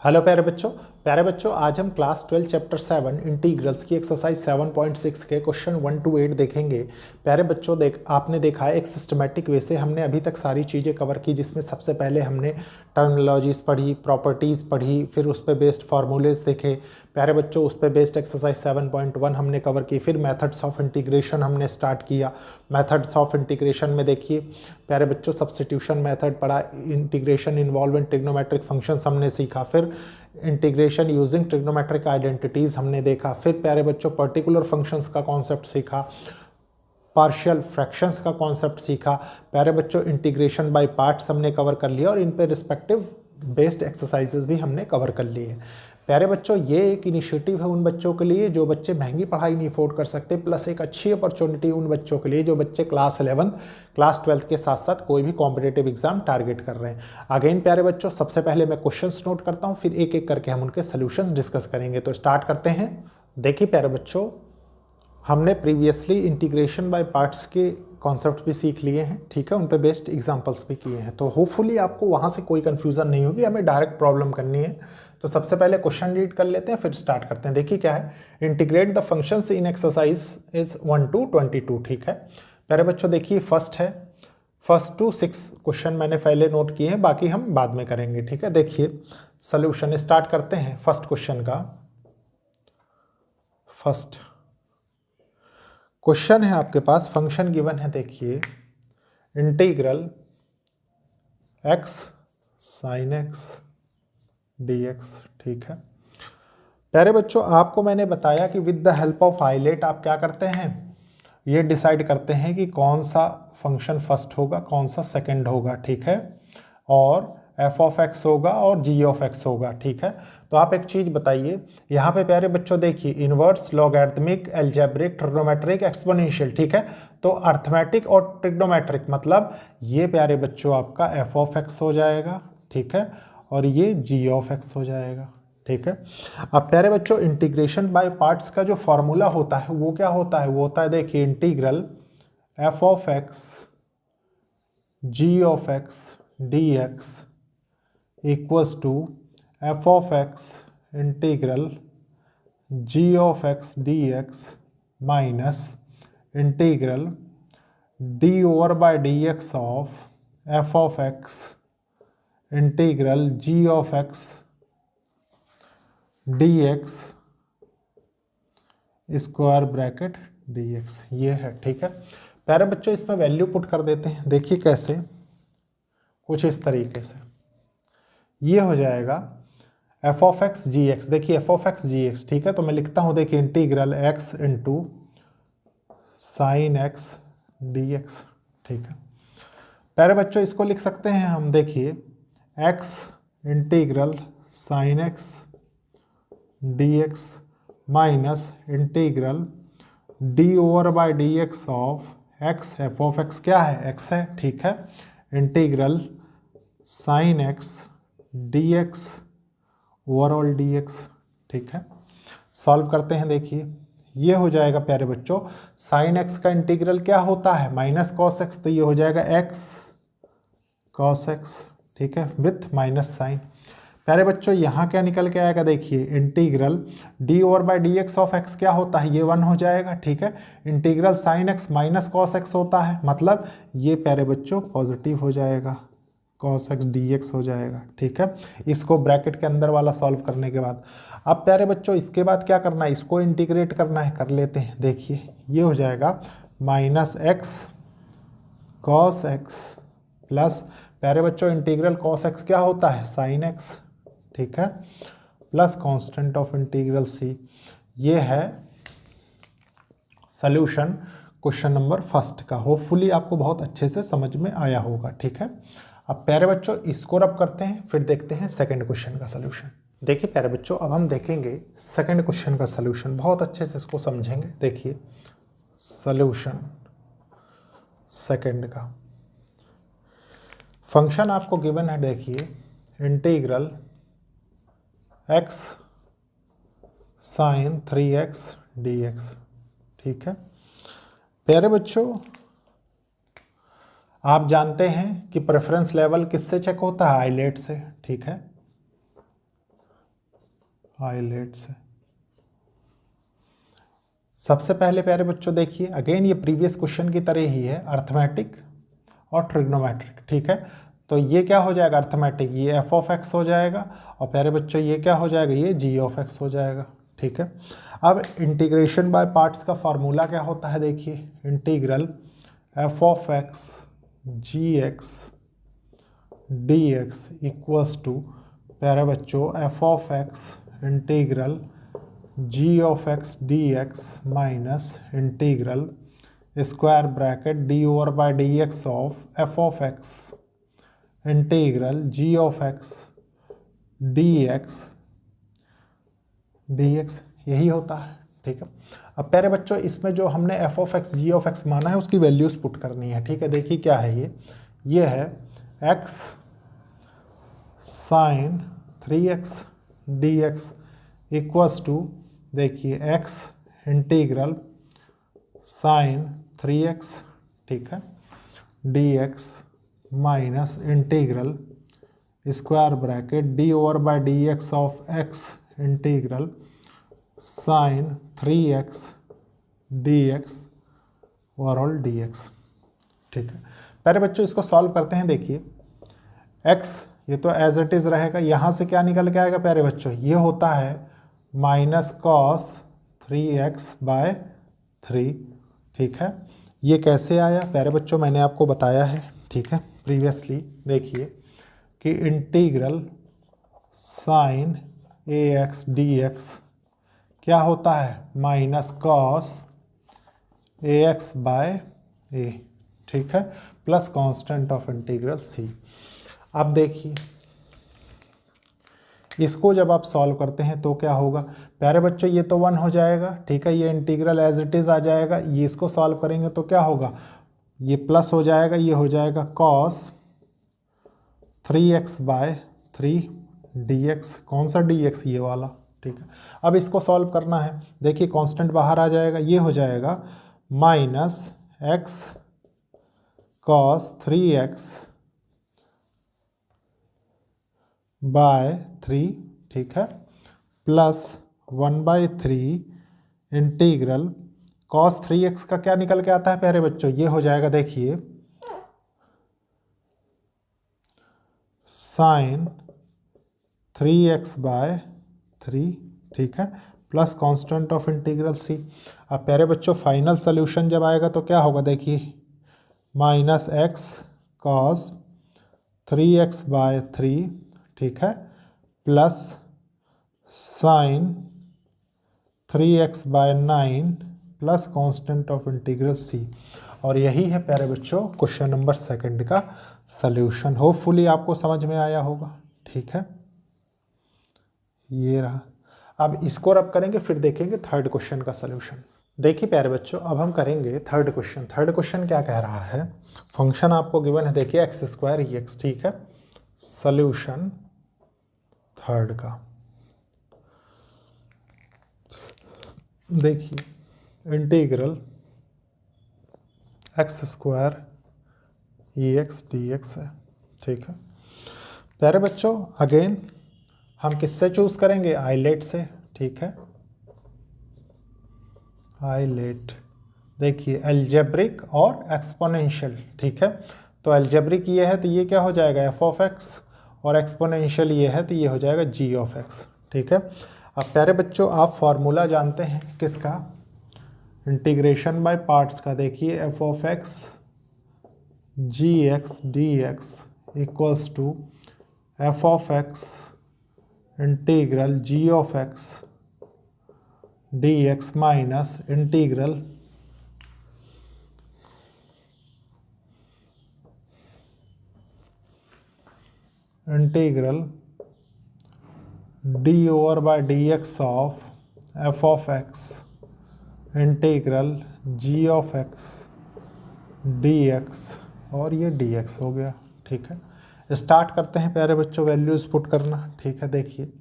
Hello प्यारे बच्चों आज हम क्लास 12 चैप्टर 7 इंटीग्रल्स की एक्सरसाइज 7.6 के क्वेश्चन 1 to 8 देखेंगे। प्यारे बच्चों आपने देखा है एक सिस्टमेटिक वे से हमने अभी तक सारी चीज़ें कवर की, जिसमें सबसे पहले हमने टर्मिनोलॉजीज़ पढ़ी, प्रॉपर्टीज़ पढ़ी, फिर उस पर बेस्ड फार्मूलेज देखे। प्यारे बच्चों उस पर बेस्ड एक्सरसाइज 7.1 हमने कवर की, फिर मेथड्स ऑफ इंटीग्रेशन हमने स्टार्ट किया। मेथड्स ऑफ इंटीग्रेशन में देखिए प्यारे बच्चों सब्स्टिट्यूशन मेथड पढ़ा, इंटीग्रेशन इन्वॉल्विंग ट्रिग्नोमेट्रिक फंक्शंस हमने सीखा, फिर इंटीग्रेशन यूजिंग ट्रिग्नोमेट्रिक आइडेंटिटीज़ हमने देखा, फिर प्यारे बच्चों पर्टिकुलर फंक्शंस का कॉन्सेप्ट सीखा, पार्शियल फ्रैक्शंस का कॉन्सेप्ट सीखा। प्यारे बच्चों इंटीग्रेशन बाय पार्ट्स हमने कवर कर लिया और इन पे रिस्पेक्टिव बेस्ड एक्सरसाइजेज भी हमने कवर कर लिए। प्यारे बच्चों ये एक इनिशिएटिव है उन बच्चों के लिए जो बच्चे महंगी पढ़ाई नहीं अफोर्ड कर सकते, प्लस एक अच्छी अपॉर्चुनिटी उन बच्चों के लिए जो बच्चे क्लास 11 क्लास 12 के साथ साथ कोई भी कॉम्पिटेटिव एग्जाम टारगेट कर रहे हैं। अगेन प्यारे बच्चों सबसे पहले मैं क्वेश्चंस नोट करता हूँ, फिर एक एक करके हम उनके सोल्यूशंस डिस्कस करेंगे। तो स्टार्ट करते हैं। देखिए प्यारे बच्चों हमने प्रीवियसली इंटीग्रेशन बाय पार्ट्स के कॉन्सेप्ट भी सीख लिए हैं, ठीक है, उन पे बेस्ड एग्जांपल्स भी किए हैं, तो होपफुली आपको वहाँ से कोई कन्फ्यूज़न नहीं होगी। हमें डायरेक्ट प्रॉब्लम करनी है, तो सबसे पहले क्वेश्चन रीड कर लेते हैं फिर स्टार्ट करते हैं। देखिए क्या है, integrate the functions in exercise is 1 to 22, ठीक है। प्यारे बच्चों देखिए फर्स्ट है, 1 to 6 क्वेश्चन मैंने पहले नोट किए हैं, बाकी हम बाद में करेंगे, ठीक है। देखिए सोल्यूशन स्टार्ट करते हैं फर्स्ट क्वेश्चन का। फर्स्ट क्वेश्चन है आपके पास, फंक्शन गिवन है, देखिए integral x sin x dx, ठीक है। प्यारे बच्चों आपको मैंने बताया कि with the help of highlight आप क्या करते हैं, ये डिसाइड करते हैं कि कौन सा फंक्शन फर्स्ट होगा कौन सा सेकंड होगा, ठीक है, और f ऑफ x होगा और g ऑफ x होगा, ठीक है। तो आप एक चीज़ बताइए यहाँ पे प्यारे बच्चों, देखिए inverse logarithmic algebraic trigonometric exponential, ठीक है। तो अर्थमेटिक और ट्रिग्नोमेट्रिक मतलब ये प्यारे बच्चों आपका f ऑफ x हो जाएगा, ठीक है, और ये g ऑफ x हो जाएगा, ठीक है। अब प्यारे बच्चों इंटीग्रेशन बाय पार्ट्स का जो फॉर्मूला होता है वो क्या होता है, वो होता है देखिए integral f of x g of x dx equals to f of x integral g of x dx minus integral d over by dx of f of x integral g of x dx square bracket dx, ये है, ठीक है। प्यारे बच्चों इसमें value put कर देते हैं, देखिए कैसे, कुछ इस तरीके से ये हो जाएगा f of x g x, देखिए f of x g x, ठीक है। तो मैं लिखता हूँ देखिए integral x into sine x dx, ठीक है। प्यारे बच्चों इसको लिख सकते हैं हम, देखिए x integral sine x dx minus integral d over by dx of x, f of x क्या है, x है, ठीक है, integral sine x dx overall dx, ठीक है। सॉल्व करते हैं, देखिए ये हो जाएगा प्यारे बच्चों, साइन x का इंटीग्रल क्या होता है माइनस कॉस x, तो ये हो जाएगा x कॉस x, ठीक है, विथ माइनस साइन। प्यारे बच्चों यहाँ क्या निकल के आएगा, देखिए integral d over by dx of x क्या होता है, ये 1 हो जाएगा, ठीक है। Integral sine x minus cos x होता है, मतलब ये प्यारे बच्चों पॉजिटिव हो जाएगा, cos x dx हो जाएगा, ठीक है। इसको ब्रैकेट के अंदर वाला सॉल्व करने के बाद अब प्यारे बच्चों इसके बाद क्या करना है, इसको इंटीग्रेट करना है, कर लेते हैं। देखिए ये हो जाएगा minus x cos x plus प्यारे बच्चों इंटीग्रल cos x क्या होता है साइन x, ठीक है, plus constant of integral c। ये है सॉल्यूशन क्वेश्चन नंबर फर्स्ट का। होपफुली आपको बहुत अच्छे से समझ में आया होगा, ठीक है। अब प्यारे बच्चों इसको रब करते हैं, फिर देखते हैं सेकंड क्वेश्चन का सलूशन। देखिए प्यारे बच्चों अब हम देखेंगे सेकंड क्वेश्चन का सलूशन, बहुत अच्छे से इसको समझेंगे। देखिए सलूशन सेकंड का, फंक्शन आपको गिवन है, देखिए integral x sign 3x dx, ठीक है। प्यारे बच्चों आप जानते हैं कि प्रेफरेंस लेवल किससे चेक होता है, हाईलाइट से, ठीक है। आइलेट से। सबसे पहले प्यारे बच्चों देखिए, अगेन ये प्रीवियस क्वेश्चन की तरह ही है, अर्थमेटिक और ट्रिग्नोमेट्रिक, ठीक है। तो ये क्या हो जाएगा, अर्थमेटिक ये एफ ऑफ एक्स हो जाएगा, और प्यारे बच्चों ये क्या हो जाएगा, ये जी ऑफ एक्स हो जाएगा, ठीक है। अब इंटीग्रेशन बाय पार्ट्स का फार्मूला क्या होता है, देखिए, integral f of x g x d x equals to प्यारे बच्चों f of x integral g of x d x minus integral square bracket d over by d x of f of x integral g of x d x यही होता है, ठीक है। अब प्यारे बच्चों इसमें जो हमने f of x g of x माना है उसकी वैल्यूज पुट करनी है, ठीक है। देखिए क्या है ये है x sine 3x d x equals to, देखिए एक्स इंटीग्रल साइन 3x, ठीक है, d x minus integral square bracket d over by d x of x integral sine 3x d x overall d x, ठीक है। पहले बच्चों इसको solve करते हैं। देखिए x ये तो एज इट इज़ रहेगा, यहाँ से क्या निकल के आएगा प्यारे बच्चों, ये होता है माइनस कॉस 3x बाय 3, ठीक है। ये कैसे आया प्यारे बच्चों, मैंने आपको बताया है, ठीक है, प्रीवियसली। देखिए कि इंटीग्रल साइन ए एक्स डी एक्स क्या होता है, minus cos A x by ए, ठीक है, प्लस कांस्टेंट ऑफ इंटीग्रल सी। अब देखिए इसको जब आप सॉल्व करते हैं तो क्या होगा प्यारे बच्चों, ये तो 1 हो जाएगा, ठीक है, ये इंटीग्रल एज इट इज़ आ जाएगा। ये इसको सॉल्व करेंगे तो क्या होगा, ये प्लस हो जाएगा, ये हो जाएगा कॉस 3x बाय 3 dx। कौन सा dx, ये वाला, ठीक है। अब इसको सॉल्व करना है, देखिए कांस्टेंट बाहर आ जाएगा, ये हो जाएगा minus x cos 3x bye 3, ठीक है, प्लस 1/3 इंटीग्रल कॉस 3x का क्या निकल के आता है प्यारे बच्चों, ये हो जाएगा, देखिए साइन 3x बाय 3, ठीक है, प्लस कांस्टेंट ऑफ इंटीग्रल सी। अब प्यारे बच्चों फाइनल सोल्यूशन जब आएगा तो क्या होगा, देखिए minus x cos 3x bye 3, ठीक है, plus sine 3x by 9 plus constant of integral सी। और यही है प्यारे बच्चों क्वेश्चन नंबर 2 का सल्यूशन। होपफुली आपको समझ में आया होगा, ठीक है, ये रहा। अब इसको रब करेंगे, फिर देखेंगे 3rd क्वेश्चन का सल्यूशन। देखिए प्यारे बच्चों अब हम करेंगे 3rd क्वेश्चन। 3rd क्वेश्चन क्या कह रहा है, फंक्शन आपको गिवन है, देखिए एक्स स्क्वायर ई एक्स, ठीक है। सल्यूशन 3rd का देखिए integral x square e x d x है, ठीक है। प्यारे बच्चों अगेन हम किससे चूज करेंगे, आइलेट से, ठीक है, आइलेट। देखिए एल्जेब्रिक और एक्सपोनेंशियल, ठीक है। तो एल्जेब्रिक ये है तो ये क्या हो जाएगा एफ ऑफ एक्स, और एक्सपोनेंशियल ये है तो ये हो जाएगा जी ऑफ एक्स, ठीक है। अब प्यारे बच्चों आप फार्मूला जानते हैं किसका, इंटीग्रेशन बाय पार्ट्स का। देखिए f of x g x d x equals to f of x integral g of x d x minus integral d over by d x of f of x integral g of x d x, और ये D x हो गया, ठीक है। Start करते हैं प्यारे बच्चों वैल्यूज़ पुट करना, ठीक है। देखिए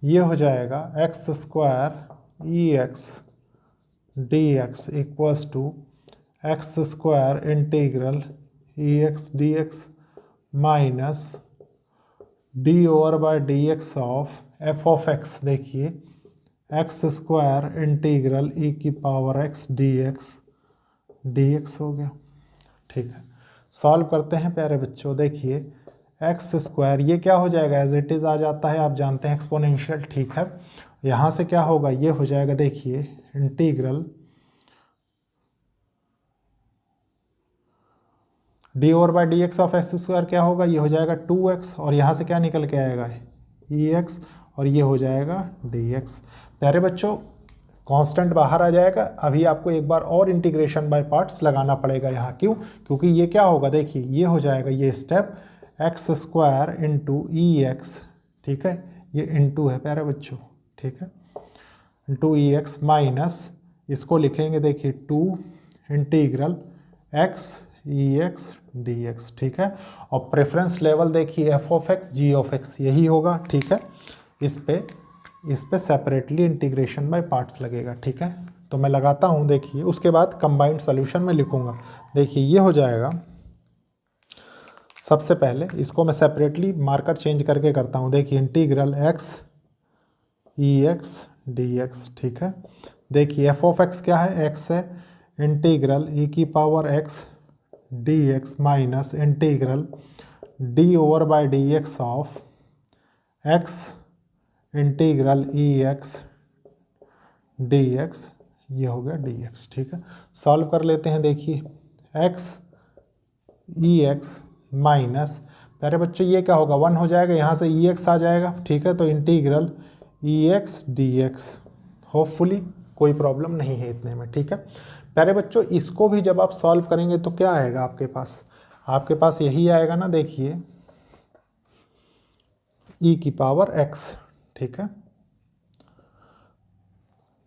ये हो जाएगा x square e x d x equals to x square integral e x d x minus d over by d x of f of x देखिए एक्स स्क्वायर इंटीग्रल ई की power x d x हो गया। ठीक है, solve करते हैं प्यारे बच्चों। देखिए एक्स स्क्वायर ये क्या हो जाएगा, एज इट इज़ आ जाता है, आप जानते हैं एक्सपोनेंशियल। ठीक है, यहाँ से क्या होगा, ये हो जाएगा देखिए integral d over by D x of x square क्या होगा, ये हो जाएगा 2x, और यहाँ से क्या निकल के आएगा ई एक्स, और ये हो जाएगा डी एक्स। प्यारे बच्चों कांस्टेंट बाहर आ जाएगा। अभी आपको एक बार और इंटीग्रेशन बाय पार्ट्स लगाना पड़ेगा यहाँ, क्यों, क्योंकि ये क्या होगा देखिए ये हो जाएगा ये स्टेप एक्स स्क्वायर इंटू ई एक्स। ठीक है, ये इंटू है प्यारे बच्चों। ठीक है, इंटू ई एक्स माइनस इसको लिखेंगे देखिए 2 integral x e x d x. ठीक है, और प्रेफरेंस लेवल देखिए f of x g of x यही होगा। ठीक है, इस पे सेपरेटली इंटीग्रेशन बाय पार्ट्स लगेगा। ठीक है, तो मैं लगाता हूँ देखिए, उसके बाद कंबाइंड सोल्यूशन में लिखूंगा। देखिए ये हो जाएगा, सबसे पहले इसको मैं सेपरेटली मार्कर चेंज करके करता हूँ। देखिए integral x e x d x. ठीक है, देखिए एफ ऑफ एक्स क्या है, एक्स है, इंटीग्रल ई की power x d x minus integral d over by d x of x integral e x d x, ये हो गया डी एक्स। ठीक है, सॉल्व कर लेते हैं। देखिए एक्स ई एक्स माइनस, प्यारे बच्चों ये क्या होगा 1 हो जाएगा, यहाँ से ई एक्स आ जाएगा। ठीक है, तो integral e x d x, hopefully कोई प्रॉब्लम नहीं है इतने में। ठीक है प्यारे बच्चों, इसको भी जब आप सॉल्व करेंगे तो क्या आएगा आपके पास यही आएगा ना। देखिए ई की पावर एक्स। ठीक है,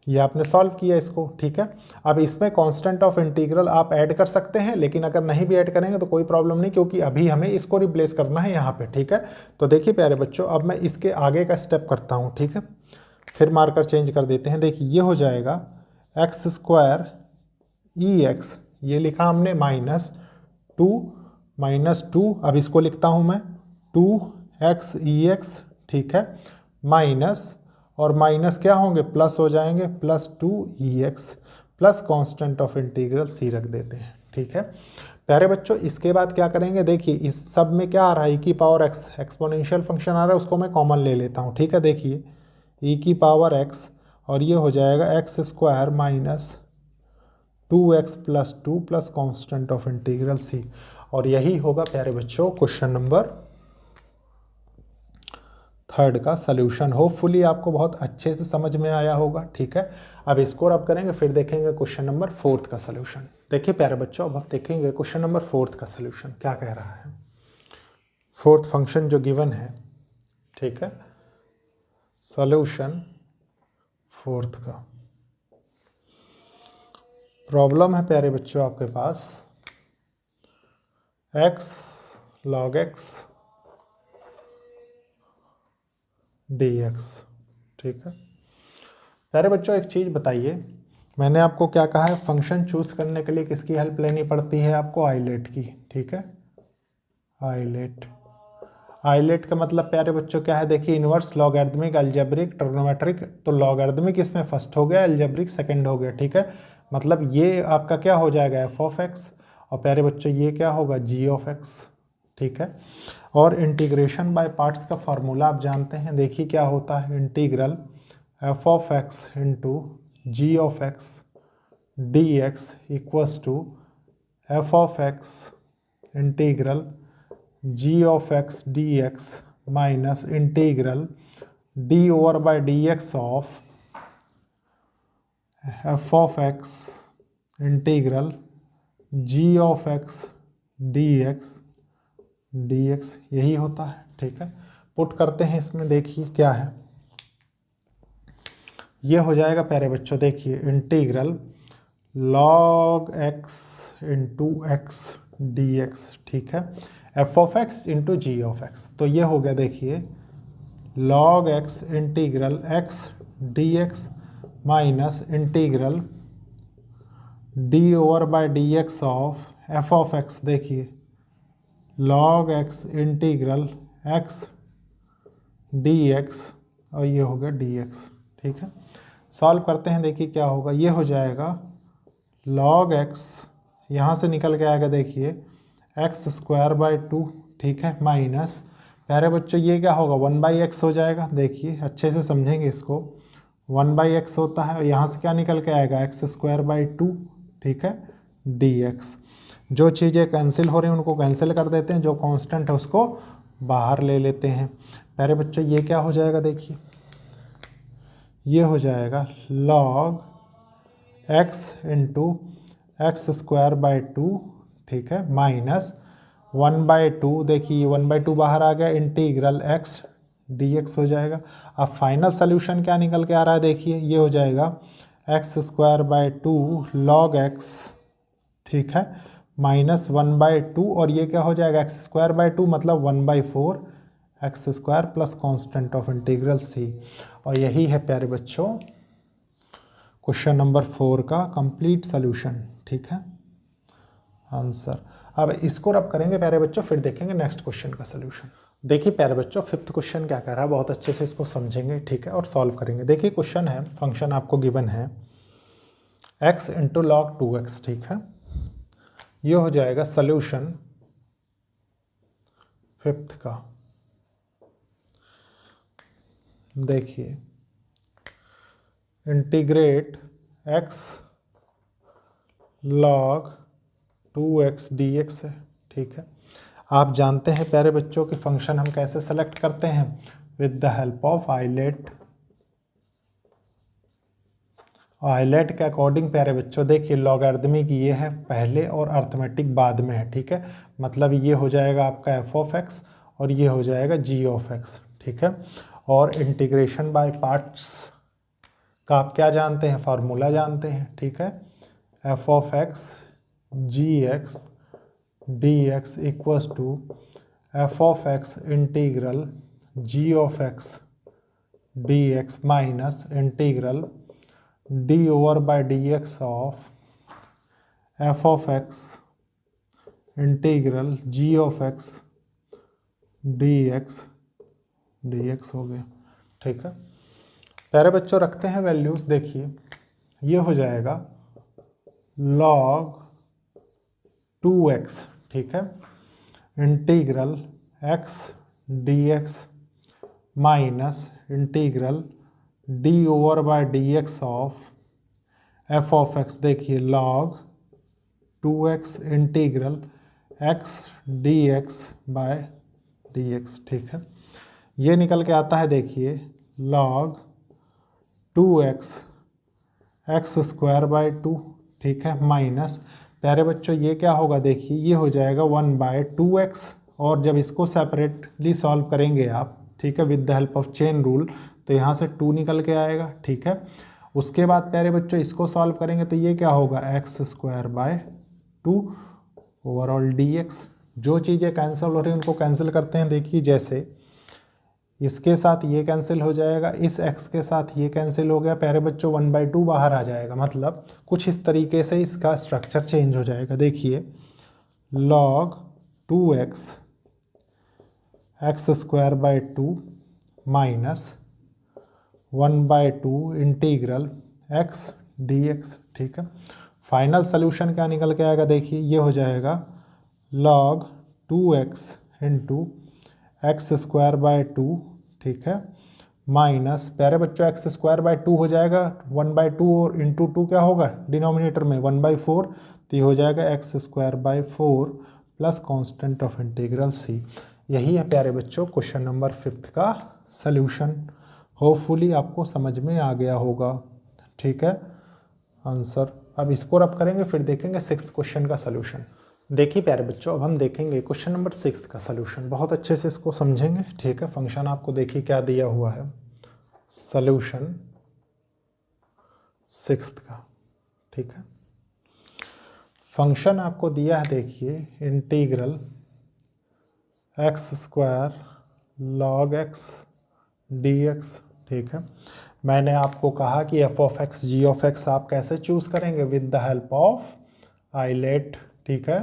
ये आपने सॉल्व किया इसको। ठीक है, अब इसमें कांस्टेंट ऑफ इंटीग्रल आप ऐड कर सकते हैं, लेकिन अगर नहीं भी ऐड करेंगे तो कोई प्रॉब्लम नहीं, क्योंकि अभी हमें इसको रिप्लेस करना है यहाँ पे। ठीक है, तो देखिए प्यारे बच्चों, अब मैं इसके आगे का स्टेप करता हूँ। ठीक है, फिर मार्कर चेंज कर देते हैं। देखिए ये हो जाएगा एक्स स्क्वायर ई एक्स, ये लिखा हमने माइनस टू, अब इसको लिखता हूँ मैं 2x ई एक्स। ठीक है, माइनस और माइनस क्या होंगे, प्लस हो जाएंगे, plus 2 plus constant of integral c रख देते हैं। ठीक है प्यारे बच्चों, इसके बाद क्या करेंगे, देखिए इस सब में क्या आ रहा है, e की पावर x एक्सपोनेंशियल फंक्शन आ रहा है, उसको मैं कॉमन ले लेता हूँ। ठीक है, देखिए e की पावर x, और ये हो जाएगा x square minus 2x plus 2 plus constant of integral c, और यही होगा प्यारे बच्चों क्वेश्चन नंबर 3 का सल्यूशन। होपफुली आपको बहुत अच्छे से समझ में आया होगा। ठीक है, अब इसको रब करेंगे, फिर देखेंगे क्वेश्चन नंबर 4 का सल्यूशन। देखिए प्यारे बच्चों, अब हम देखेंगे क्वेश्चन नंबर 4 का सल्यूशन क्या कह रहा है। 4th फंक्शन जो गिवन है, ठीक है, सल्यूशन 4th का प्रॉब्लम है प्यारे बच्चों आपके पास x log x dx। ठीक है प्यारे बच्चों, एक चीज़ बताइए, मैंने आपको क्या कहा है, फंक्शन चूज करने के लिए किसकी हेल्प लेनी पड़ती है आपको, आइलेट की। ठीक है, आइलेट का मतलब प्यारे बच्चों क्या है, देखिए इनवर्स, लॉगरिथमिक, अलजेब्रिक, ट्रिग्नोमेट्रिक। तो लॉगरिथमिक इसमें फर्स्ट हो गया, अलजेब्रिक सेकंड हो गया। ठीक है, मतलब ये आपका क्या हो जाएगा एफ ऑफ एक्स, और प्यारे बच्चों ये क्या होगा जी ऑफ एक्स। ठीक है, और इंटीग्रेशन बाय पार्ट्स का फार्मूला आप जानते हैं। देखिए क्या होता है, integral f of x into g of x d x equals to f of x integral g of x d x minus integral d over by d x of f of x integral g of x d x, यही होता है। ठीक है, put करते हैं इसमें, देखिए क्या है, ये हो जाएगा प्यारे बच्चों, देखिए integral log x into x d x. ठीक है, f of x into g of x, तो ये हो गया देखिए log x integral x d x minus integral d over by d x of f of x. देखिए log x integral x d x और ये हो गया dx। ठीक है, सॉल्व करते हैं, देखिए क्या होगा। ये हो जाएगा log x, यहाँ से निकल के आएगा देखिए x²/2। ठीक है, माइनस, प्यारे बच्चों ये क्या होगा 1/x हो जाएगा। देखिए अच्छे से समझेंगे इसको, 1/x होता है और यहाँ से क्या निकल के आएगा x²/2। ठीक है, dx। जो चीज़ें कैंसिल हो रही हैं उनको कैंसिल कर देते हैं, जो कांस्टेंट है उसको बाहर ले लेते हैं। प्यारे बच्चों ये क्या हो जाएगा, देखिए ये हो जाएगा log x इंटू x²/2। ठीक है, माइनस 1/2, देखिए 1/2 बाहर आ गया, इंटीग्रल x dx हो जाएगा। अब फाइनल सोल्यूशन क्या निकल के आ रहा है, देखिए ये हो जाएगा x²/2 log x। ठीक है, माइनस 1/2 और ये क्या हो जाएगा x²/2 मतलब 1/4 x² plus constant of integral c। और यही है प्यारे बच्चों क्वेश्चन नंबर 4 का कंप्लीट सॉल्यूशन। ठीक है, आंसर। अब इसको रब करेंगे प्यारे बच्चों, फिर देखेंगे नेक्स्ट क्वेश्चन का सॉल्यूशन। देखिए प्यारे बच्चों, फिफ्थ क्वेश्चन क्या कर रहा है, बहुत अच्छे से इसको समझेंगे। ठीक है, और सॉल्व करेंगे। देखिए क्वेश्चन है, फंक्शन आपको गिवन है x इंटू log 2x। ठीक है, ये हो जाएगा सॉल्यूशन फिफ्थ का। देखिए integrate x log 2x dx है। ठीक है, आप जानते हैं प्यारे बच्चों कि फंक्शन हम कैसे सेलेक्ट करते हैं, with the help of ILATE. ILATE के अकॉर्डिंग प्यारे बच्चों देखिए लॉगरिदमिक ये है पहले और अर्थमेटिक बाद में है। ठीक है, मतलब ये हो जाएगा आपका f(x) और ये हो जाएगा g(x). ठीक है, और इंटीग्रेशन बाय पार्ट्स का आप क्या जानते हैं, फार्मूला जानते हैं। ठीक है, f(x) gx dx equals to f(x) integral g(x) dx minus integral d/dx of f(x) integral g(x) dx हो गया। ठीक है, प्यारे बच्चों रखते हैं वैल्यूज। देखिए ये हो जाएगा log 2x। ठीक है, integral x dx minus integral d/dx of f(x). देखिए log 2x integral x dx by dx। ठीक है, ये निकल के आता है देखिए log 2x x²/2। ठीक है, माइनस प्यारे बच्चों ये क्या होगा, देखिए ये हो जाएगा 1/2x और जब इसको सेपरेटली सॉल्व करेंगे आप, ठीक है, with the help of chain rule, तो यहाँ से 2 निकल के आएगा। ठीक है, उसके बाद प्यारे बच्चों इसको सॉल्व करेंगे तो ये क्या होगा x²/2 ओवरऑल dx। जो चीज़ें कैंसिल हो रही हैं उनको कैंसिल करते हैं। देखिए जैसे इसके साथ ये कैंसिल हो जाएगा, इस x के साथ ये कैंसिल हो गया प्यारे बच्चों, 1/2 बाहर आ जाएगा, मतलब कुछ इस तरीके से इसका स्ट्रक्चर चेंज हो जाएगा। देखिए log 2x x²/2 minus 1/2 integral x dx। ठीक है, फाइनल सोल्यूशन क्या निकल के आएगा, देखिए ये हो जाएगा log 2x इंटू x²/2। ठीक है, माइनस प्यारे बच्चों x²/2 हो जाएगा 1/2 और इंटू 2 क्या होगा डिनोमिनेटर में 1/4, तो ये हो जाएगा x²/4 plus constant of integral c। यही है प्यारे बच्चों क्वेश्चन नंबर 5 का सल्यूशन। होपफुली आपको समझ में आ गया होगा। ठीक है, आंसर। अब इसको रब करेंगे, फिर देखेंगे 6th क्वेश्चन का सल्यूशन। देखिए प्यारे बच्चों, अब हम देखेंगे क्वेश्चन नंबर 6 का सल्यूशन। बहुत अच्छे से इसको समझेंगे। ठीक है, फंक्शन आपको देखिए क्या दिया हुआ है, सल्यूशन 6 का। ठीक है, फंक्शन आपको दिया है देखिए integral x² log x dx। ठीक है, मैंने आपको कहा कि f(x) g(x) आप कैसे चूज करेंगे, with the help of ILATE. ठीक है,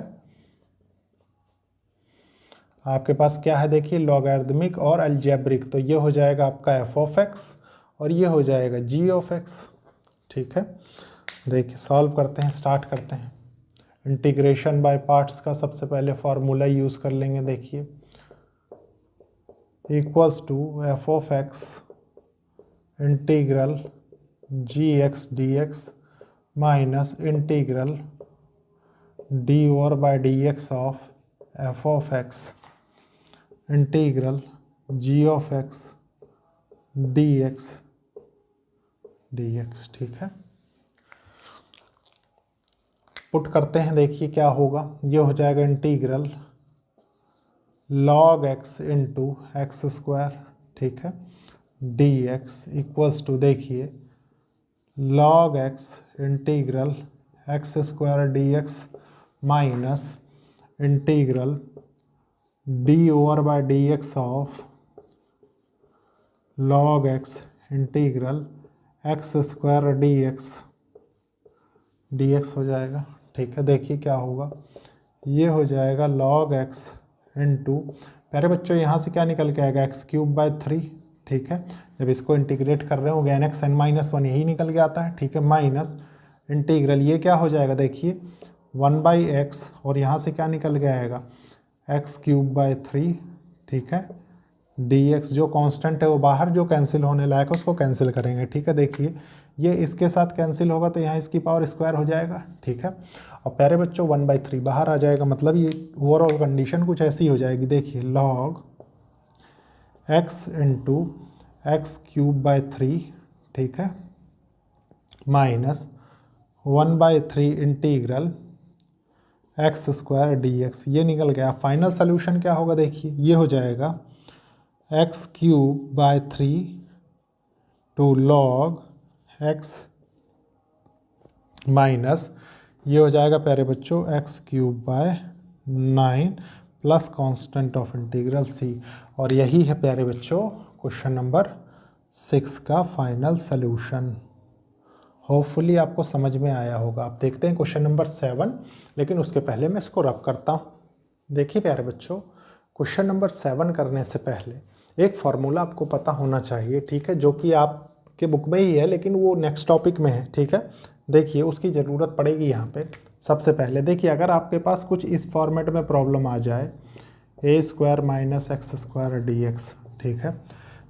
आपके पास क्या है देखिए, लॉगरिदमिक और अलजेब्रिक। तो ये हो जाएगा आपका एफ ऑफ एक्स और ये हो जाएगा जी ऑफ एक्स। ठीक है, देखिए सॉल्व करते हैं, स्टार्ट करते हैं। इंटीग्रेशन बाय पार्ट्स का सबसे पहले फार्मूला यूज़ कर लेंगे। देखिए equals to f of x integral g x d x minus integral d over by d x of f of x integral g of x d x d x. ठीक है, put करते हैं, देखिए क्या होगा। ये हो जाएगा integral log x into x square, ठीक है, डी एक्स इक्वल्स टू देखिए log x integral x square d x minus integral d over by d x of log x integral x square d x हो जाएगा। ठीक है, देखिए क्या होगा, ये हो जाएगा log x इंटू, प्यारे बच्चों यहाँ से क्या निकल के आएगा, एक्स क्यूब बाय 3। ठीक है, जब इसको इंटीग्रेट कर रहे होंगे n x n minus one यही निकल के आता है। ठीक है, माइनस इंटीग्रल ये क्या हो जाएगा देखिए 1/x और यहाँ से क्या निकल के आएगा एक्स क्यूब बाय 3। ठीक है, dx जो कांस्टेंट है वो बाहर जो कैंसिल होने लायक है उसको कैंसिल करेंगे। ठीक है, देखिए ये इसके साथ कैंसिल होगा तो यहाँ इसकी पावर स्क्वायर हो जाएगा। ठीक है, और प्यारे बच्चों 1/3 बाहर आ जाएगा, मतलब ये ओवरऑल कंडीशन कुछ ऐसी हो जाएगी। देखिए log x into x cube by 3, ठीक है, minus 1/3 integral x square d x, ये निकल गया। फाइनल सोल्यूशन क्या होगा देखिए, ये हो जाएगा x cube by 3 to log x minus ये हो जाएगा प्यारे बच्चों x cube by 9 plus constant of integral सी। और यही है प्यारे बच्चों क्वेश्चन नंबर 6 का फाइनल सोल्यूशन। होपफुली आपको समझ में आया होगा। आप देखते हैं क्वेश्चन नंबर 7, लेकिन उसके पहले मैं इसको रब करता हूँ। देखिए प्यारे बच्चों, क्वेश्चन नंबर 7 करने से पहले एक फार्मूला आपको पता होना चाहिए। ठीक है, जो कि आपके बुक में ही है लेकिन वो नेक्स्ट टॉपिक में है। ठीक है, देखिए उसकी ज़रूरत पड़ेगी यहाँ पे। सबसे पहले देखिए, अगर आपके पास कुछ इस फॉर्मेट में प्रॉब्लम आ जाए a square minus x square d x, ठीक है,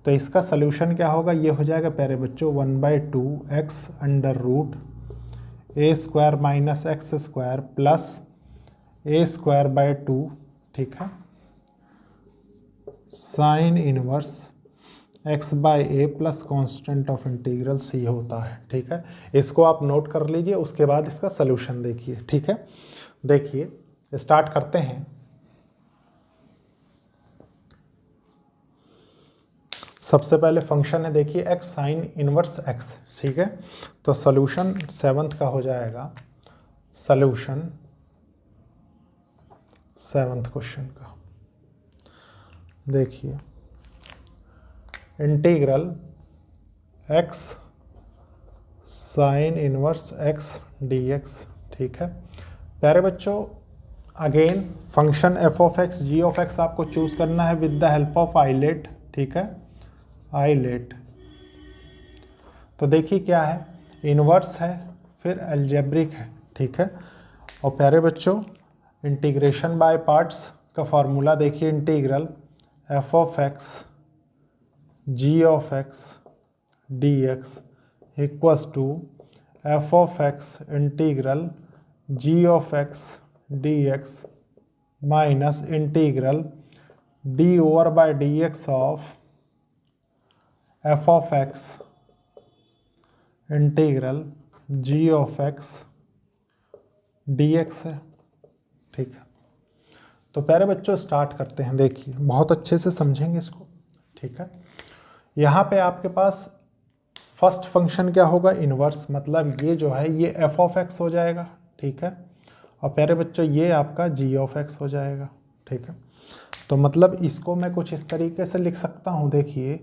तो इसका सल्यूशन क्या होगा, ये हो जाएगा प्यारे बच्चों 1/2 x under root a square minus x square plus a square by 2, ठीक है, sine inverse x by a plus constant of integral c होता है। ठीक है, इसको आप नोट कर लीजिए, उसके बाद इसका सलूशन देखिए। ठीक है, देखिए स्टार्ट करते हैं। सबसे पहले फंक्शन है देखिए एक्स साइन इनवर्स एक्स। ठीक है, तो सलूशन 7th का हो जाएगा, सलूशन 7th क्वेश्चन का। देखिए integral x sine inverse x d x. ठीक है, प्यारे बच्चों again function f of x g of x आपको चूज करना है with the help of ILATE. ठीक है, आइलेट, तो देखिए क्या है, इनवर्स है फिर अलजेब्रिक है। ठीक है, और प्यारे बच्चों इंटीग्रेशन बाय पार्ट्स का फार्मूला देखिए, integral f of x g of x d x equals to f of x integral g of x d x minus integral d over by d x of f of x integral g of x d x है। ठीक है, तो प्यारे बच्चों start करते हैं। देखिए बहुत अच्छे से समझेंगे इसको। ठीक है, यहाँ पे आपके पास फर्स्ट फंक्शन क्या होगा, इनवर्स, मतलब ये जो है ये एफ ऑफ एक्स हो जाएगा। ठीक है, और प्यारे बच्चों ये आपका जी ऑफ एक्स हो जाएगा। ठीक है, तो मतलब इसको मैं कुछ इस तरीके से लिख सकता हूँ, देखिए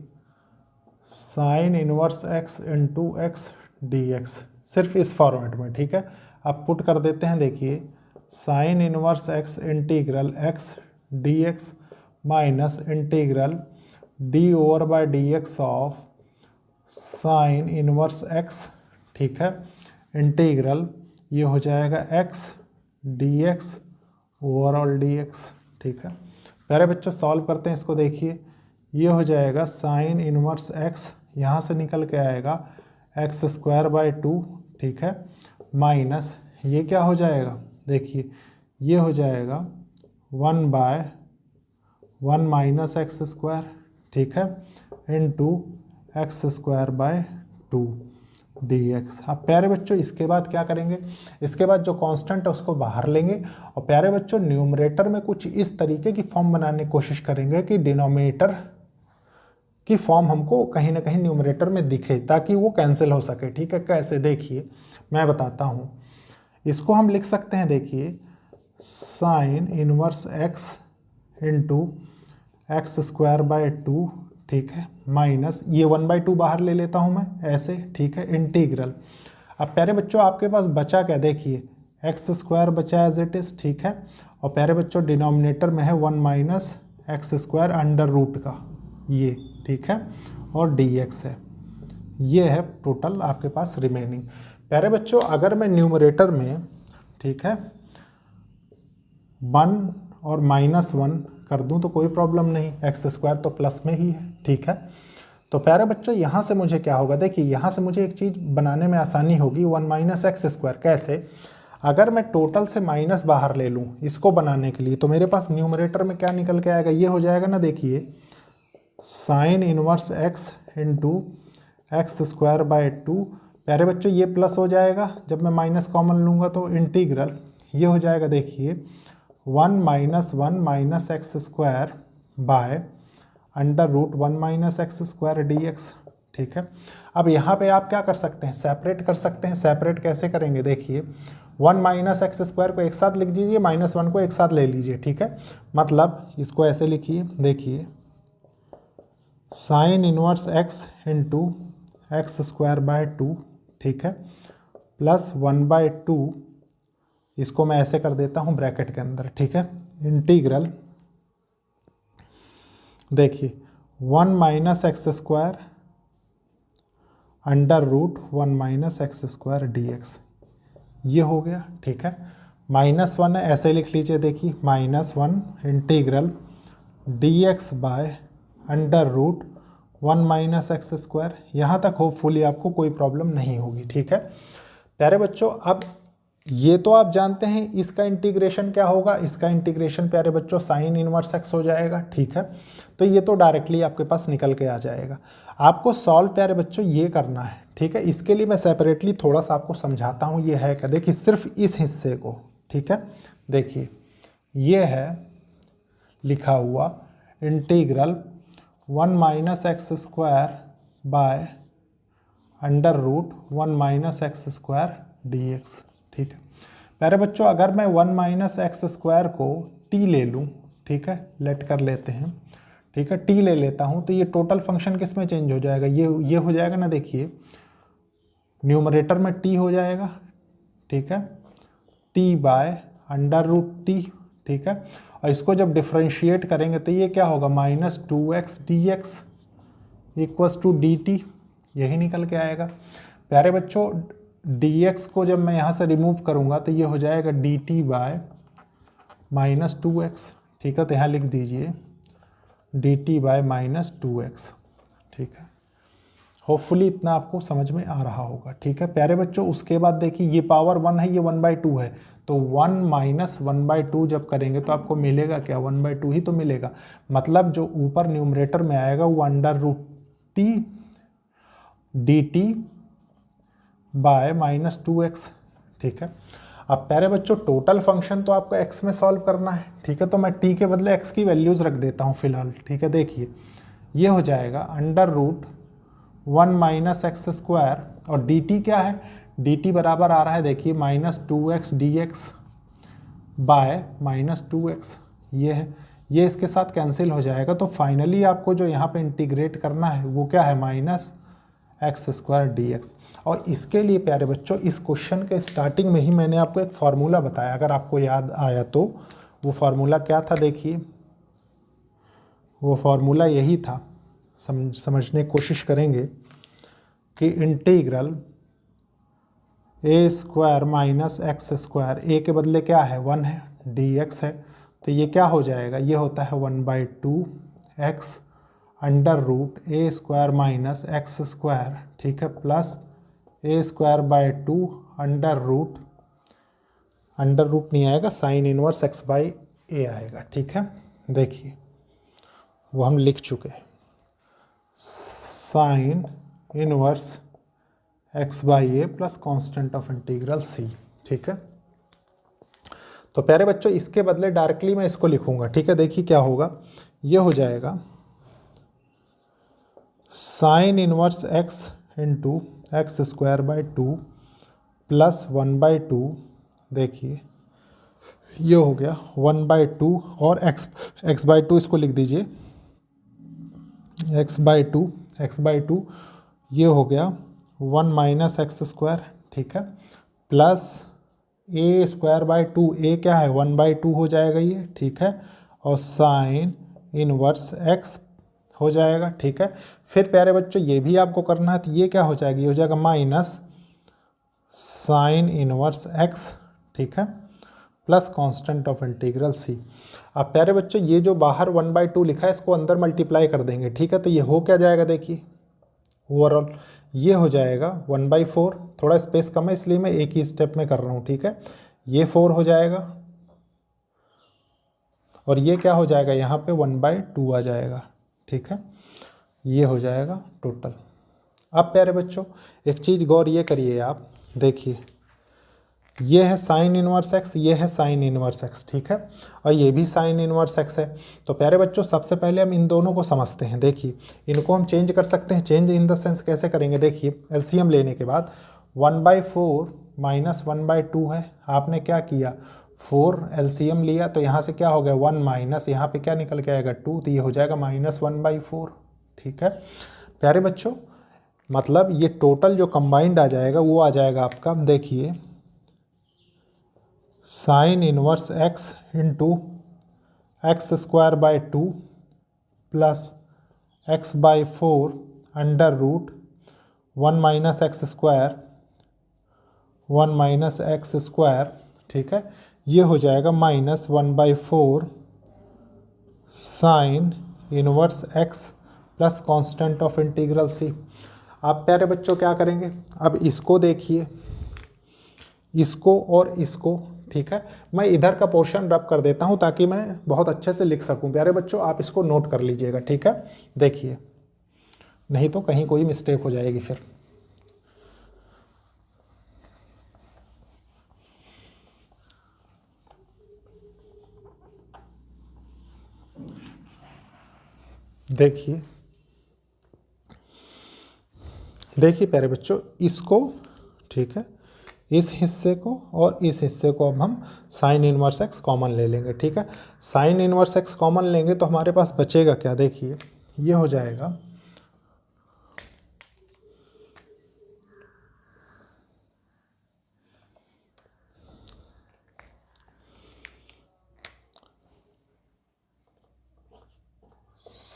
sine inverse x into x d x, सिर्फ इस फॉर्मेट में। ठीक है, आप पुट कर देते हैं, देखिए sine inverse x integral x d x minus integral d over by d x of sine inverse x, ठीक है, इंटीग्रल ये हो जाएगा x d x overall d x, ठीक है। प्यारे बच्चों सॉल्व करते हैं इसको, देखिए ये हो जाएगा साइन इनवर्स एक्स, यहाँ से निकल के आएगा एक्स स्क्वायर बाय 2, ठीक है, माइनस ये क्या हो जाएगा, देखिए ये हो जाएगा 1/1 माइनस एक्स स्क्वायर, ठीक है, into x square by 2 dx। अब प्यारे बच्चों इसके बाद क्या करेंगे, इसके बाद जो कांस्टेंट है उसको बाहर लेंगे और प्यारे बच्चों न्यूमरेटर में कुछ इस तरीके की फॉर्म बनाने की कोशिश करेंगे कि डिनोमिनेटर की फॉर्म हमको कहीं ना कहीं न्यूमरेटर में दिखे ताकि वो कैंसिल हो सके, ठीक है। कैसे, देखिए मैं बताता हूँ। इसको हम लिख सकते हैं, देखिए sine inverse x into x square by 2, ठीक है, माइनस ये 1/2 बाहर ले लेता हूँ मैं ऐसे, ठीक है, इंटीग्रल। अब प्यारे बच्चों आपके पास बचा क्या, देखिए एक्स स्क्वायर बचा एज इट इज़, ठीक है, और प्यारे बच्चों डिनोमिनेटर में है 1 minus x square under root का ये, ठीक है, और dx है, ये है टोटल आपके पास रिमेनिंग। प्यारे बच्चों अगर मैं न्यूमरेटर में, ठीक है, 1 और -1 कर दूं तो कोई प्रॉब्लम नहीं, एक्स स्क्वायर तो प्लस में ही है, ठीक है। तो प्यारे बच्चों यहाँ से मुझे क्या होगा, देखिए यहाँ से मुझे एक चीज़ बनाने में आसानी होगी, 1 माइनस एक्स स्क्वायर। कैसे, अगर मैं टोटल से माइनस बाहर ले लूँ इसको बनाने के लिए तो मेरे पास न्यूमरेटर में क्या निकल के आएगा, ये हो जाएगा ना, देखिए sine inverse x into x square by 2। प्यारे बच्चों ये प्लस हो जाएगा जब मैं माइनस कॉमन लूँगा तो इंटीग्रल ये हो जाएगा, देखिए 1 minus 1 minus x square by under root 1 minus x square d x, ठीक है। अब यहाँ पे आप क्या कर सकते हैं, सेपरेट कर सकते हैं। सेपरेट कैसे करेंगे, देखिए 1 माइनस एक्स स्क्वायर को एक साथ लिख दीजिए, -1 को एक साथ ले लीजिए, ठीक है। मतलब इसको ऐसे लिखिए, देखिए sine inverse x into x square by 2, ठीक है, प्लस 1/2, इसको मैं ऐसे कर देता हूँ ब्रैकेट के अंदर, ठीक है, इंटीग्रल देखिए 1 minus x square under root 1 minus x square d x, ये हो गया, ठीक है। -1 है ऐसे लिख लीजिए, देखिए -1 integral d x by under root 1 minus x square. यहाँ तक होपफुली आपको कोई प्रॉब्लम नहीं होगी, ठीक है। प्यारे बच्चों अब ये तो आप जानते हैं इसका इंटीग्रेशन क्या होगा, इसका इंटीग्रेशन प्यारे बच्चों साइन इनवर्स एक्स हो जाएगा, ठीक है। तो ये तो डायरेक्टली आपके पास निकल के आ जाएगा। आपको सॉल्व प्यारे बच्चों ये करना है, ठीक है। इसके लिए मैं सेपरेटली थोड़ा सा आपको समझाता हूँ। ये है क्या, देखिए सिर्फ इस हिस्से को, ठीक है, देखिए ये है लिखा हुआ integral 1 minus x square by under root 1 minus x square d x, ठीक है। प्यारे बच्चों अगर मैं 1 माइनस एक्स स्क्वायर को t ले लूँ, ठीक है, लेट कर लेते हैं, ठीक है, t ले लेता हूँ तो ये टोटल फंक्शन किस में चेंज हो जाएगा, ये हो जाएगा ना, देखिए न्यूमरेटर में t हो जाएगा, ठीक है, t by under root t, ठीक है। और इसको जब डिफ्रेंशिएट करेंगे तो ये क्या होगा, -2x dx equals to dt, यही निकल के आएगा। प्यारे बच्चों dx को जब मैं यहाँ से रिमूव करूँगा तो ये हो जाएगा dt बाय -2x, ठीक है। तो यहाँ लिख दीजिए dt बाय -2x, ठीक है। होपफुली इतना आपको समझ में आ रहा होगा, ठीक है। प्यारे बच्चों उसके बाद देखिए ये पावर 1 है, ये 1/2 है, तो 1 माइनस 1/2 जब करेंगे तो आपको मिलेगा क्या, 1/2 ही तो मिलेगा। मतलब जो ऊपर न्यूमरेटर में आएगा वो under root t dt by -2x, ठीक है। अब प्यारे बच्चों टोटल फंक्शन तो आपको x में सॉल्व करना है, ठीक है। तो मैं t के बदले x की वैल्यूज़ रख देता हूँ फिलहाल, ठीक है। देखिए ये हो जाएगा under root 1 minus x square और dt क्या है, dt बराबर आ रहा है, देखिए -2x dx बाय -2x, ये है, ये इसके साथ कैंसिल हो जाएगा। तो फाइनली आपको जो यहाँ पे इंटीग्रेट करना है वो क्या है, -x स्क्वायर dx। और इसके लिए प्यारे बच्चों इस क्वेश्चन के स्टार्टिंग में ही मैंने आपको एक फार्मूला बताया, अगर आपको याद आया तो वो फार्मूला क्या था, देखिए वो फॉर्मूला यही था। समझने की कोशिश करेंगे कि इंटीग्रल ए स्क्वायर माइनस एक्स स्क्वायर, ए के बदले क्या है 1 है, डी एक्स है, तो ये क्या हो जाएगा, ये होता है 1/2 x under root a square minus x square, ठीक है, plus a square by 2 under root नहीं आएगा, sine inverse x by a आएगा, ठीक है। देखिए वो हम लिख चुके हैं, sine inverse x by a plus constant of integral c, ठीक है। तो प्यारे बच्चों इसके बदले डायरेक्टली मैं इसको लिखूंगा, ठीक है। देखिए क्या होगा, ये हो जाएगा sign inverse x into x square by 2 plus 1/2, देखिए ये हो गया 1/2 और एक्स बाई 2 इसको लिख दीजिए, एक्स बाई टू ये हो गया 1 माइनस एक्स स्क्वायर, ठीक है, प्लस ए स्क्वायर बाई 2, ए क्या है 1/2 हो जाएगा ये, ठीक है, और साइन इनवर्स एक्स हो जाएगा, ठीक है। फिर प्यारे बच्चों ये भी आपको करना है, तो ये क्या हो जाएगा, ये हो जाएगा माइनस साइन इनवर्स एक्स, ठीक है, प्लस कांस्टेंट ऑफ इंटीग्रल सी। अब प्यारे बच्चों ये जो बाहर 1/2 लिखा है इसको अंदर मल्टीप्लाई कर देंगे, ठीक है, तो ये हो क्या जाएगा, देखिए ओवरऑल ये हो जाएगा 1/4, थोड़ा स्पेस कम है इसलिए मैं एक ही स्टेप में कर रहा हूँ, ठीक है, ये 4 हो जाएगा और ये क्या हो जाएगा, यहाँ पे 1/2 आ जाएगा, ठीक है, ये हो जाएगा टोटल। अब प्यारे बच्चों एक चीज़ गौर ये करिए आप, देखिए ये है साइन इनवर्स एक्स, ये है साइन इनवर्स एक्स, ठीक है, और ये भी साइन इनवर्स एक्स है। तो प्यारे बच्चों सबसे पहले हम इन दोनों को समझते हैं। देखिए इनको हम चेंज कर सकते हैं, चेंज इन द सेंस कैसे करेंगे, देखिए एलसीएम लेने के बाद 1/4 माइनस 1/2 है, आपने क्या किया 4 एलसीएम लिया, तो यहाँ से क्या हो गया 1 माइनस यहाँ पे क्या निकल के आएगा 2, तो ये हो जाएगा -1/4, ठीक है। प्यारे बच्चों मतलब ये टोटल जो कंबाइंड आ जाएगा वो आ जाएगा आपका, देखिए sine inverse x into x square by 2 plus x by 4 under root 1 minus x square, ठीक है, ये हो जाएगा -1/4 sine inverse x plus constant of integral c. आप प्यारे बच्चों क्या करेंगे, अब इसको देखिए, इसको और इसको, ठीक है, मैं इधर का पोर्शन रब कर देता हूं ताकि मैं बहुत अच्छे से लिख सकूं। प्यारे बच्चों आप इसको नोट कर लीजिएगा, ठीक है, देखिए नहीं तो कहीं कोई मिस्टेक हो जाएगी फिर। देखिए प्यारे बच्चों इसको, ठीक है, इस हिस्से को और इस हिस्से को अब हम साइन इनवर्स एक्स कॉमन ले लेंगे, ठीक है। साइन इनवर्स एक्स कॉमन लेंगे तो हमारे पास बचेगा क्या, देखिए ये हो जाएगा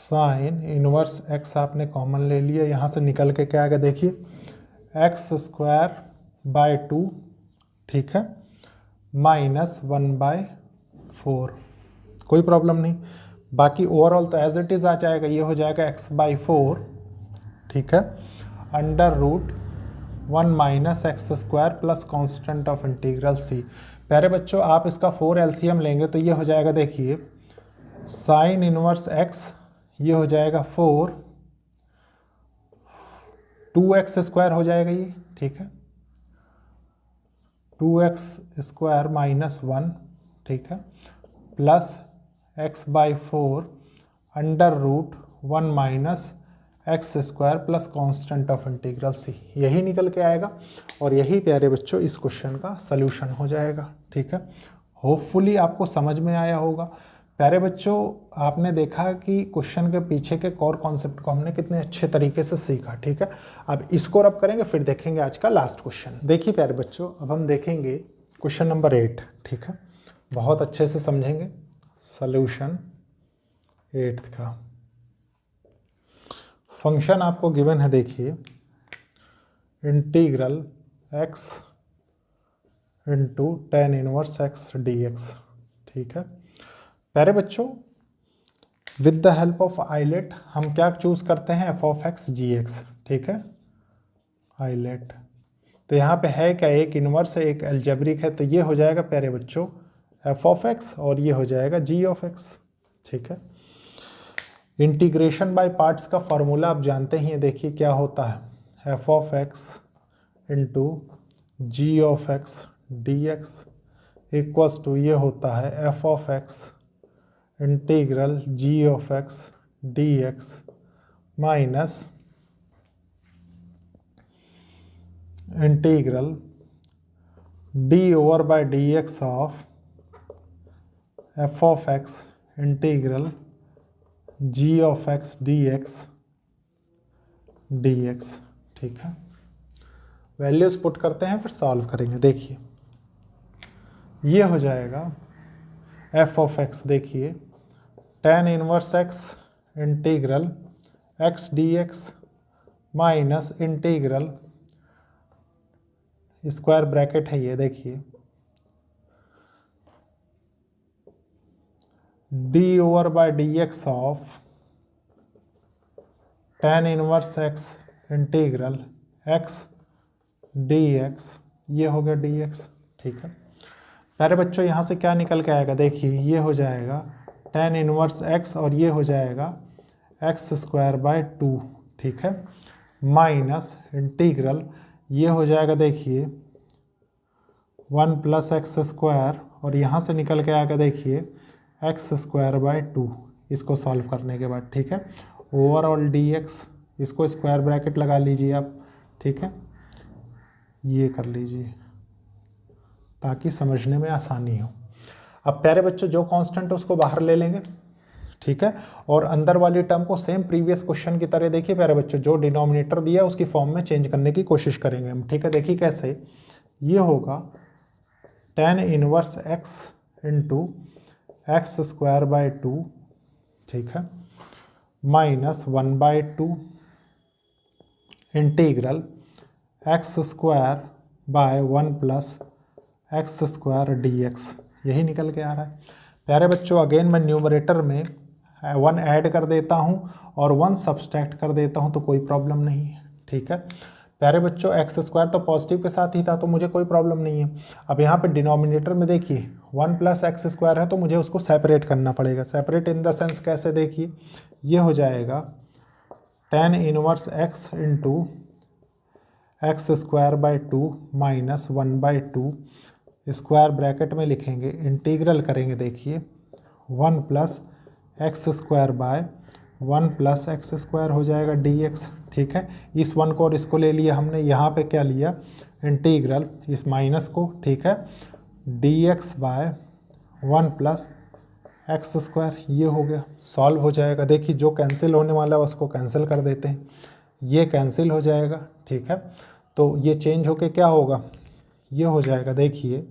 साइन इनवर्स एक्स आपने कॉमन ले लिया, यहाँ से निकल के क्या आएगा, देखिए एक्स स्क्वायर बाय 2, ठीक है, -1/4, कोई प्रॉब्लम नहीं। बाकी ओवरऑल तो एज इट इज़ आ जाएगा, ये हो जाएगा x/4, ठीक है, under root 1 minus x square plus constant of integral c. प्यारे बच्चों आप इसका 4 एलसीएम लेंगे तो ये हो जाएगा, देखिए साइन इनवर्स एक्स, ये हो जाएगा 4, 2x स्क्वायर हो जाएगा ये, ठीक है, 2x स्क्वायर -1, ठीक है, plus x/4 under root 1 minus x square plus constant of integral c, यही निकल के आएगा और यही प्यारे बच्चों इस क्वेश्चन का सलूशन हो जाएगा, ठीक है। होपफुली आपको समझ में आया होगा। प्यारे बच्चों आपने देखा कि क्वेश्चन के पीछे के कोर कॉन्सेप्ट को हमने कितने अच्छे तरीके से सीखा, ठीक है। अब इसको रब करेंगे फिर देखेंगे आज का लास्ट क्वेश्चन। देखिए प्यारे बच्चों अब हम देखेंगे क्वेश्चन नंबर 8, ठीक है, बहुत अच्छे से समझेंगे सल्यूशन 8th का। फंक्शन आपको गिवन है, देखिए integral x into tan inverse x dx। ठीक है प्यारे बच्चों, with the help of ILATE हम क्या चूज करते हैं, f ऑफ x gx। ठीक है आइलेट, तो यहाँ पे है क्या, एक इनवर्स है एक एल्जेब्रिक है, तो ये हो जाएगा प्यारे बच्चों f ऑफ x और ये हो जाएगा g ऑफ x। ठीक है इंटीग्रेशन बाय पार्ट्स का फॉर्मूला आप जानते ही हैं, देखिए क्या होता है, f of x into g of x dx equals to ये होता है f of x integral g of x dx minus integral d over by dx of f of x integral g of x dx। ठीक है values put करते हैं फिर solve करेंगे। देखिए ये हो जाएगा f ऑफ x, देखिए tan inverse x integral x dx minus integral square bracket है ये, देखिए d over by dx of tan inverse x integral x dx, ये हो गया dx। ठीक है प्यारे बच्चों यहाँ से क्या निकल के आएगा, देखिए ये हो जाएगा tan इनवर्स x और ये हो जाएगा x स्क्वायर बाय 2। ठीक है माइनस इंटीग्रल ये हो जाएगा, देखिए 1 प्लस एक्स स्क्वायर और यहाँ से निकल के आएगा, देखिए x स्क्वायर बाय 2 इसको सॉल्व करने के बाद। ठीक है ओवरऑल dx, इसको स्क्वायर ब्रैकेट लगा लीजिए आप। ठीक है ये कर लीजिए ताकि समझने में आसानी हो। अब प्यारे बच्चों जो कांस्टेंट है उसको बाहर ले लेंगे। ठीक है और अंदर वाली टर्म को सेम प्रीवियस क्वेश्चन की तरह देखिए प्यारे बच्चों, जो डिनोमिनेटर दिया उसकी फॉर्म में चेंज करने की कोशिश करेंगे हम। ठीक है देखिए कैसे, ये होगा tan inverse x into x square by 2। ठीक है minus 1 by 2 integral x square by 1 plus x square dx, यही निकल के आ रहा है। प्यारे बच्चों अगेन मैं न्यूमरेटर में 1 ऐड कर देता हूँ और 1 सब्सट्रैक्ट कर देता हूँ तो कोई प्रॉब्लम नहीं है। ठीक है प्यारे बच्चों एक्स स्क्वायर तो पॉजिटिव के साथ ही था तो मुझे कोई प्रॉब्लम नहीं है। अब यहाँ पे डिनोमिनेटर में देखिए 1 प्लस एक्स स्क्वायर है तो मुझे उसको सेपरेट करना पड़ेगा। सेपरेट इन द सेंस कैसे, देखिए ये हो जाएगा tan inverse x into x square by 2 minus 1 by 2 square bracket में लिखेंगे, इंटीग्रल करेंगे, देखिए 1 plus x square by 1 plus x square हो जाएगा dx। ठीक है इस 1 को और इसको ले लिया हमने, यहाँ पे क्या लिया इंटीग्रल इस माइनस को। ठीक है dx by 1 plus x square, ये हो गया सॉल्व हो जाएगा। देखिए जो कैंसिल होने वाला है उसको कैंसिल कर देते हैं, ये कैंसिल हो जाएगा। ठीक है तो ये चेंज होके क्या होगा, ये हो जाएगा, देखिए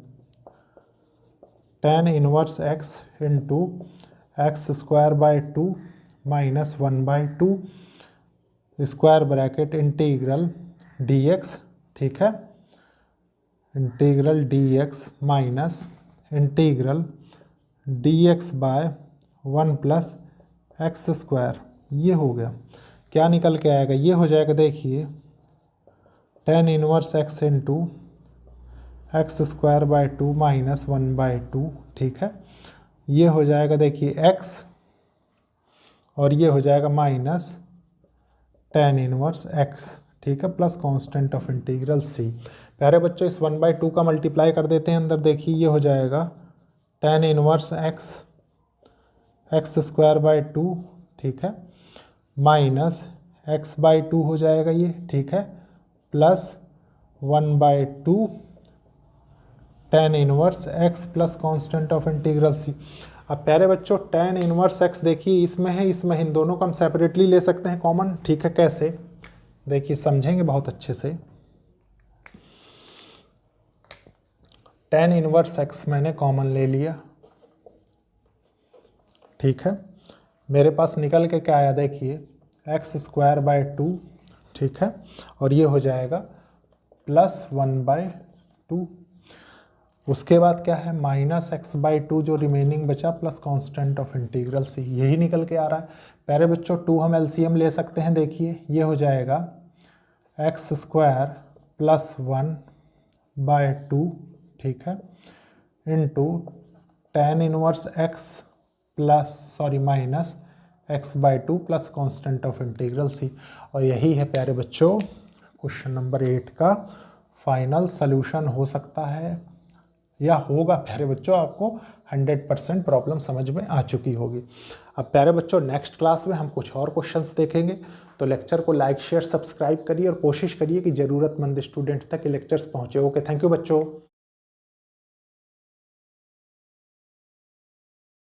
tan inverse x into x square by 2 minus 1 by 2 square bracket integral dx। ठीक है integral dx minus integral dx by 1 plus x square, ये हो गया। क्या निकल के आएगा, ये हो जाएगा, देखिए tan inverse x into x square by 2 minus 1 by 2। ठीक है ये हो जाएगा, देखिए x और ये हो जाएगा माइनस tan इनवर्स x। ठीक है plus constant of integral c। प्यारे बच्चों इस 1 बाय 2 का मल्टीप्लाई कर देते हैं अंदर, देखिए ये हो जाएगा tan inverse x x square by 2। ठीक है माइनस x बाय 2 हो जाएगा ये। ठीक है plus 1 by 2 tan inverse x plus constant of integral c। अब प्यारे बच्चों tan इनवर्स x देखिए इसमें है, इसमें इन दोनों को हम सेपरेटली ले सकते हैं कॉमन। ठीक है कैसे, देखिए समझेंगे बहुत अच्छे से। tan इनवर्स x मैंने कॉमन ले लिया। ठीक है मेरे पास निकल के क्या आया, देखिए एक्स स्क्वायर बाय 2, ठीक है, और ये हो जाएगा प्लस 1/2। उसके बाद क्या है, -x/2 जो रिमेनिंग बचा plus constant of integral c, यही निकल के आ रहा है। प्यारे बच्चों 2 हम एलसीएम ले सकते हैं, देखिए ये हो जाएगा x² + 1/2, ठीक है, into tan inverse x -x/2 plus constant of integral सी। और यही है प्यारे बच्चों क्वेश्चन नंबर 8 का फाइनल सॉल्यूशन हो सकता है या होगा। प्यारे बच्चों आपको 100% प्रॉब्लम समझ में आ चुकी होगी। अब प्यारे बच्चों नेक्स्ट क्लास में हम कुछ और क्वेश्चंस देखेंगे, तो लेक्चर को लाइक शेयर सब्सक्राइब करिए और कोशिश करिए कि ज़रूरतमंद स्टूडेंट्स तक ये लेक्चर्स पहुँचे। ओके, थैंक यू बच्चों।